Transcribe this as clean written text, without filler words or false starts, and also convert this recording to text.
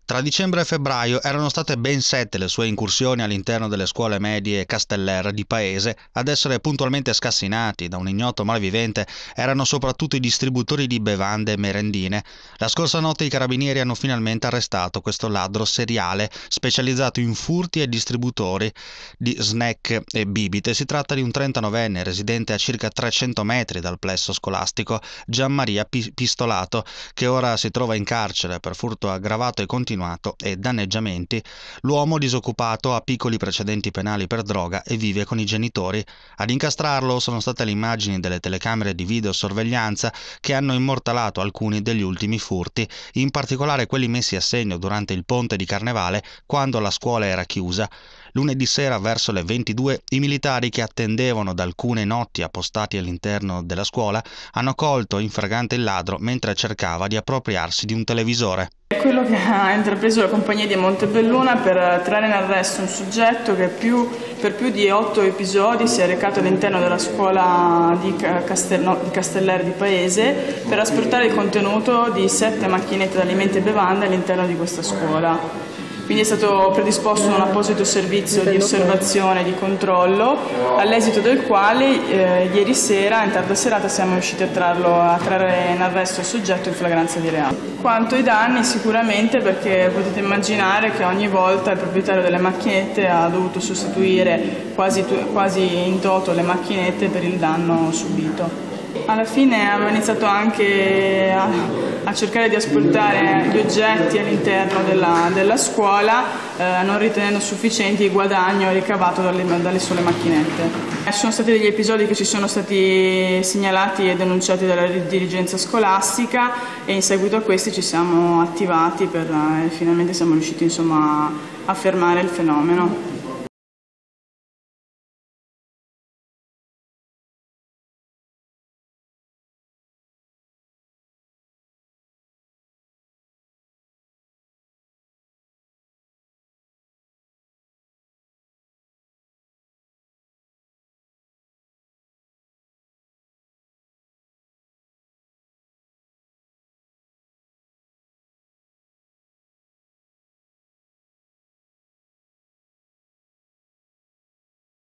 Tra dicembre e febbraio erano state ben 7 le sue incursioni all'interno delle scuole medie Casteller di paese. Ad essere puntualmente scassinati da un ignoto malvivente erano soprattutto i distributori di bevande e merendine. La scorsa notte i carabinieri hanno finalmente arrestato questo ladro seriale specializzato in furti e distributori di snack e bibite. Si tratta di un 39enne residente a circa 300 metri dal plesso scolastico, Gianmaria Pistolato, che ora si trova in carcere per furto aggravato e continuato e danneggiamenti. L'uomo disoccupato ha piccoli precedenti penali per droga e vive con i genitori. Ad incastrarlo sono state le immagini delle telecamere di videosorveglianza che hanno immortalato alcuni degli ultimi furti, in particolare quelli messi a segno durante il ponte di Carnevale, quando la scuola era chiusa. Lunedì sera, verso le 22, i militari che attendevano da alcune notti appostati all'interno della scuola hanno colto in fragante il ladro mentre cercava di appropriarsi di un televisore. È quello che ha intrapreso la compagnia di Montebelluna per trarre in arresto un soggetto che per più di 8 episodi si è recato all'interno della scuola di Casteller di paese per asportare il contenuto di 7 macchinette di alimenti e bevande all'interno di questa scuola. Quindi è stato predisposto un apposito servizio di osservazione e di controllo, all'esito del quale ieri sera, in tarda serata, siamo riusciti a trarre in arresto il soggetto in flagranza di reato. Quanto ai danni, sicuramente, perché potete immaginare che ogni volta il proprietario delle macchinette ha dovuto sostituire quasi in toto le macchinette per il danno subito. Alla fine avevo iniziato anche a cercare di asportare gli oggetti all'interno della scuola, non ritenendo sufficienti il guadagno ricavato dalle sole macchinette. Ci sono stati degli episodi che ci sono stati segnalati e denunciati dalla dirigenza scolastica e in seguito a questi ci siamo attivati e finalmente siamo riusciti a fermare il fenomeno.